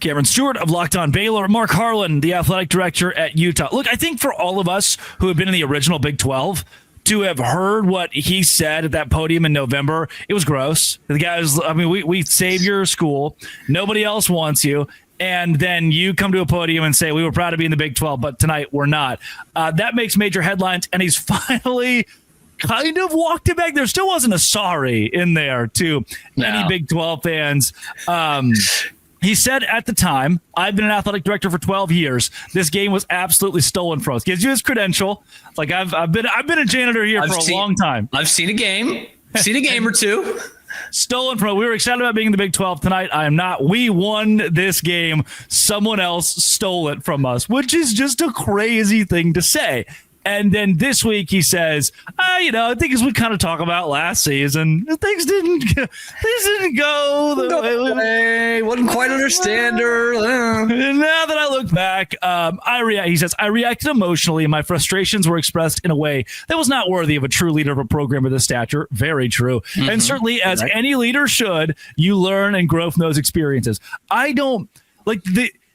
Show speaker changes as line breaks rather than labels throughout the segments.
Cameron Stewart of Locked On Baylor, Mark Harlan, the athletic director at Utah. Look, I think for all of us who have been in the original Big 12, to have heard what he said at that podium in November, it was gross. The guys, I mean, we save your school. Nobody else wants you. And then you come to a podium and say, we were proud to be in the Big 12, but tonight we're not. That makes major headlines, and he's finally kind of walked it back. There still wasn't a sorry in there to any Big 12 fans. He said at the time, I've been an athletic director for 12 years. This game was absolutely stolen from us. Gives you his credential. Like I've been a janitor here for a long time.
I've seen a game. Seen a game or two.
Stolen from. We were excited about being in the Big 12 tonight. I am not. We won this game. Someone else stole it from us, which is just a crazy thing to say. And then this week he says, I think as we kind of talk about last season, things didn't go the way.
Wouldn't quite understand her.
And now that I look back, he says, I reacted emotionally and my frustrations were expressed in a way that was not worthy of a true leader of a program of this stature. Very true. Mm-hmm. And certainly as any leader should, you learn and grow from those experiences.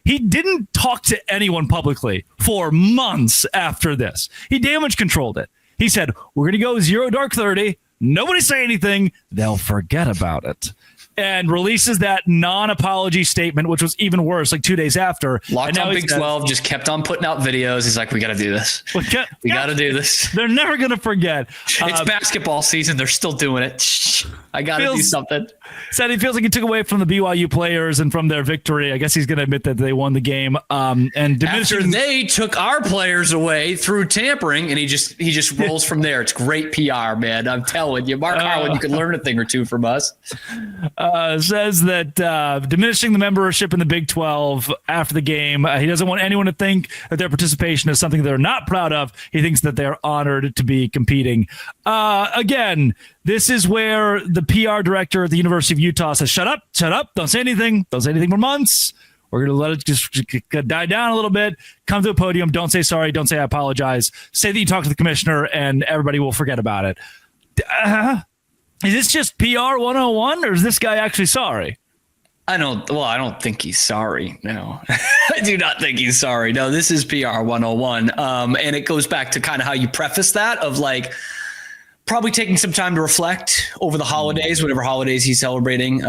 He didn't talk to anyone publicly for months after this. He damage controlled it. He said, we're going to go 0 dark 30. Nobody say anything. They'll forget about it. And releases that non-apology statement, which was even worse, like 2 days after.
Locked On Big 12 just kept on putting out videos. He's like, we got to do this. We got to do this.
They're never going to forget.
It's basketball season. They're still doing it. I got to do something.
Said he feels like he took away from the BYU players and from their victory. I guess he's going to admit that they won the game. And
after they took our players away through tampering, and he just rolls from there. It's great PR, man. I'm telling you, Mark Harlan, you can learn a thing or two from us.
Says that diminishing the membership in the Big 12 after the game, he doesn't want anyone to think that their participation is something they're not proud of. He thinks that they're honored to be competing. Again, this is where the PR director at the University of Utah says, shut up, don't say anything for months. We're going to let it just die down a little bit. Come to a podium, don't say sorry, don't say I apologize. Say that you talked to the commissioner and everybody will forget about it. Is this just PR 101 or is this guy actually sorry?
I don't think he's sorry. No, I do not think he's sorry. No, this is PR 101. And it goes back to kind of how you preface that of like probably taking some time to reflect over the holidays, whatever holidays he's celebrating.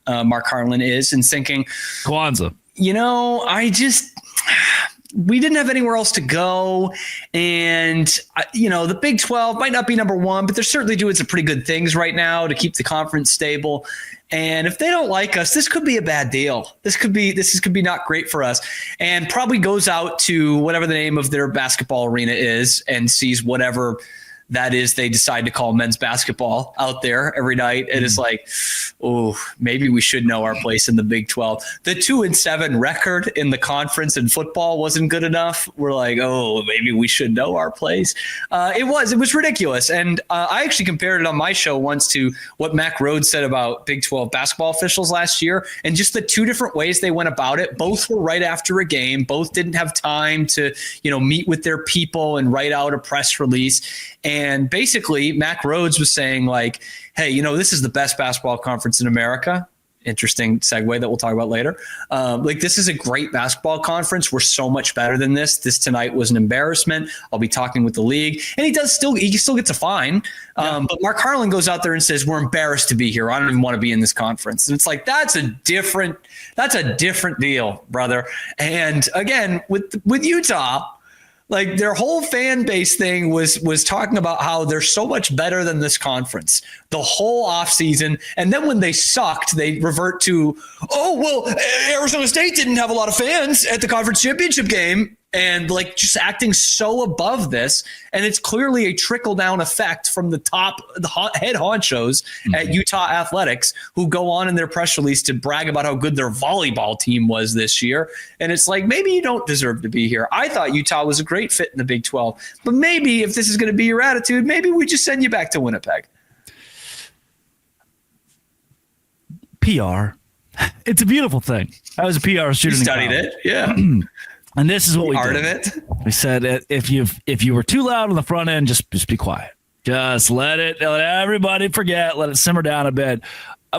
Mark Harlan is, and thinking
Kwanzaa.
We didn't have anywhere else to go. And, the Big 12 might not be number one, but they're certainly doing some pretty good things right now to keep the conference stable. And if they don't like us, this could be a bad deal. This could be not great for us, and probably goes out to whatever the name of their basketball arena is and sees whatever that is they decide to call men's basketball out there every night. And it's like, oh, maybe we should know our place in the Big 12. The 2-7 record in the conference in football wasn't good enough. We're like, oh, maybe we should know our place. It was ridiculous. And I actually compared it on my show once to what Mac Rhodes said about Big 12 basketball officials last year, and just the two different ways they went about it. Both were right after a game. Both didn't have time to, meet with their people and write out a press release. And basically, Mac Rhodes was saying like, hey, this is the best basketball conference in America. Interesting segue that we'll talk about later. This is a great basketball conference. We're so much better than this. This tonight was an embarrassment. I'll be talking with the league. And he still gets a fine. But Mark Harlan goes out there and says, we're embarrassed to be here. I don't even want to be in this conference. And it's like, that's a different deal, brother. And again, with Utah, like their whole fan base thing was talking about how they're so much better than this conference the whole offseason. And then when they sucked, they revert to, Arizona State didn't have a lot of fans at the conference championship game. And like just acting so above this. And it's clearly a trickle down effect from the head honchos at Utah Athletics, who go on in their press release to brag about how good their volleyball team was this year. And it's like, maybe you don't deserve to be here. I thought Utah was a great fit in the Big 12, but maybe if this is going to be your attitude, maybe we just send you back to Winnipeg.
PR. It's a beautiful thing. I was a PR student.
You studied it. Yeah.
And this is what we did.
Part of it.
We said if you were too loud on the front end, just be quiet. Just let everybody forget. Let it simmer down a bit.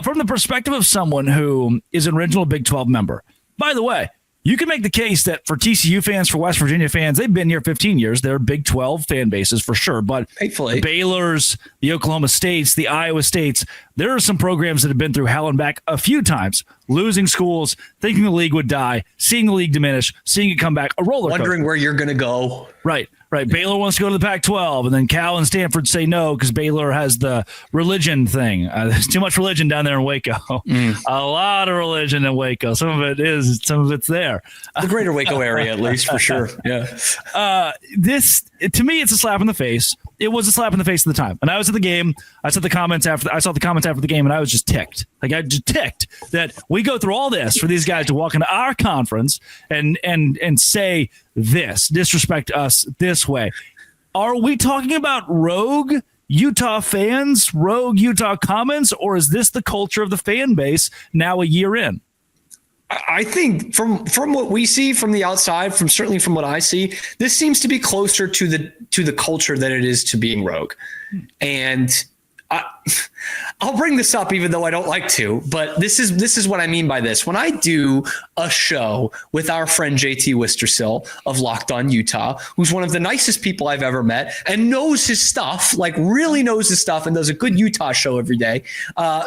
From the perspective of someone who is an original Big 12 member, By the way, you can make the case that for TCU fans, for West Virginia fans, they've been here 15 years. They're Big 12 fan bases for sure. But
Thankfully.
The Baylors, the Oklahoma States, the Iowa States, there are some programs that have been through hell and back a few times, losing schools, thinking the league would die, seeing the league diminish, seeing it come back, a roller coaster.
Wondering where you're going to go.
Right. Baylor wants to go to the Pac-12, and then Cal and Stanford say no because Baylor has the religion thing. There's too much religion down there in Waco. A lot of religion in Waco. Some of it is, some of it's there.
The greater Waco area, at least, for sure. Yeah.
This, to me, it's a slap in the face. It was a slap in the face at the time. And I was at the game. I saw the comments after the game, and I was just ticked. I just ticked that we go through all this for these guys to walk into our conference and say this, disrespect us this way. Are we talking about rogue Utah fans, rogue Utah comments, or is this the culture of the fan base now a year in?
I think from what we see from the outside, certainly from what I see, this seems to be closer to the culture than it is to being rogue. And I'll bring this up even though I don't like to, but this is what I mean by this. When I do a show with our friend JT Wistersill of Locked On Utah, who's one of the nicest people I've ever met and knows his stuff, like really knows his stuff and does a good Utah show every day.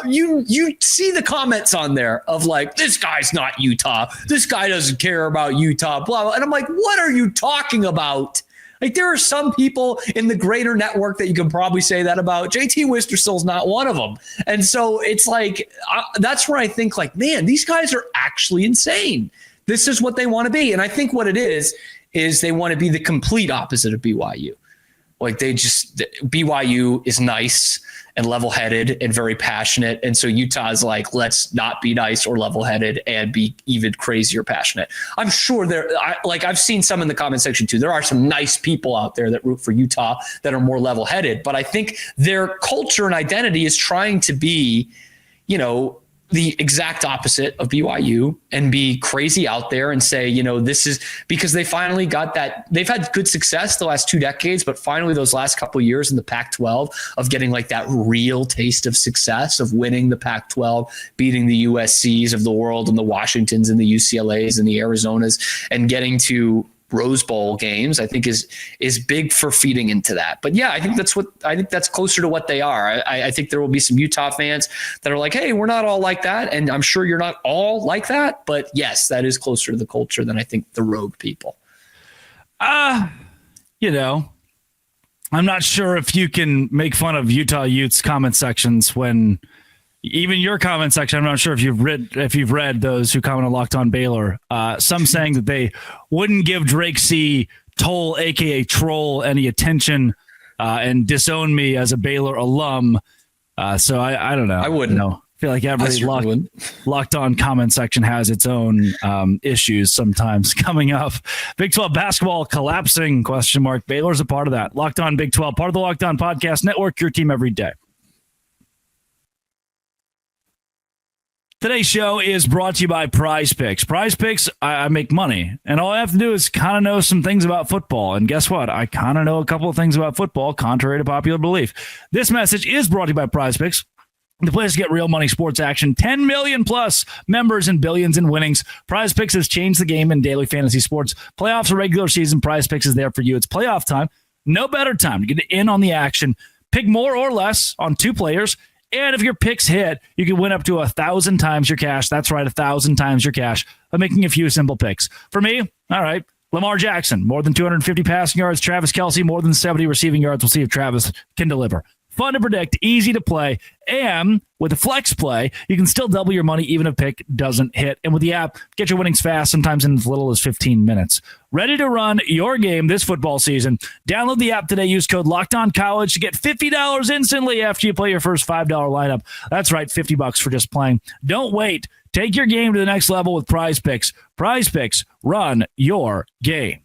You see the comments on there of like, this guy's not Utah. This guy doesn't care about Utah, blah, blah. And I'm like, what are you talking about? Like, there are some people in the greater network that you can probably say that about. JT Wistersill's not one of them. And so it's like, that's where I think like, man, these guys are actually insane. This is what they want to be. And I think what it is they want to be the complete opposite of BYU. Like BYU is nice and level-headed and very passionate. And so Utah's like, let's not be nice or level-headed and be even crazier passionate. I'm sure I've seen some in the comment section too. There are some nice people out there that root for Utah that are more level-headed, but I think their culture and identity is trying to be, the exact opposite of BYU and be crazy out there and say, this is because they finally got that. They've had good success the last 2 decades, but finally those last couple of years in the Pac-12 of getting like that real taste of success of winning the Pac-12, beating the USCs of the world and the Washingtons and the UCLAs and the Arizonas and getting to Rose Bowl games, I think is big for feeding into that. But yeah, I think that's closer to what they are. I think there will be some Utah fans that are like, hey, we're not all like that. And I'm sure you're not all like that. But yes, that is closer to the culture than I think the rogue people.
I'm not sure if you can make fun of Utah Utes comment sections when even your comment section, I'm not sure if you've read those who comment on Locked On Baylor. Some saying that they wouldn't give Drake C. Toll, aka Troll, any attention and disown me as a Baylor alum. So I don't know.
I wouldn't know.
I feel like every locked On comment section has its own issues sometimes. Coming up, Big 12 basketball collapsing, ? Baylor's a part of that. Locked On Big 12, part of the Locked On Podcast Network, your team every day. Today's show is brought to you by Prize Picks. Prize Picks, I make money, and all I have to do is kind of know some things about football. And guess what? I kind of know a couple of things about football, contrary to popular belief. This message is brought to you by Prize Picks, the place to get real money sports action. 10 million plus members and billions in winnings. Prize Picks has changed the game in daily fantasy sports. Playoffs or regular season, Prize Picks is there for you. It's playoff time. No better time to get in on the action. Pick more or less on 2 players. And if your picks hit, you can win up to 1,000 times your cash. That's right, 1,000 times your cash by making a few simple picks. For me, all right, Lamar Jackson, more than 250 passing yards. Travis Kelce, more than 70 receiving yards. We'll see if Travis can deliver. Fun to predict, easy to play, and with a flex play, you can still double your money even if pick doesn't hit. And with the app, get your winnings fast, sometimes in as little as 15 minutes. Ready to run your game this football season? Download the app today. Use code LOCKEDONCollege to get $50 instantly after you play your first $5 lineup. That's right, $50 for just playing. Don't wait. Take your game to the next level with Prize Picks. Prize Picks, run your game.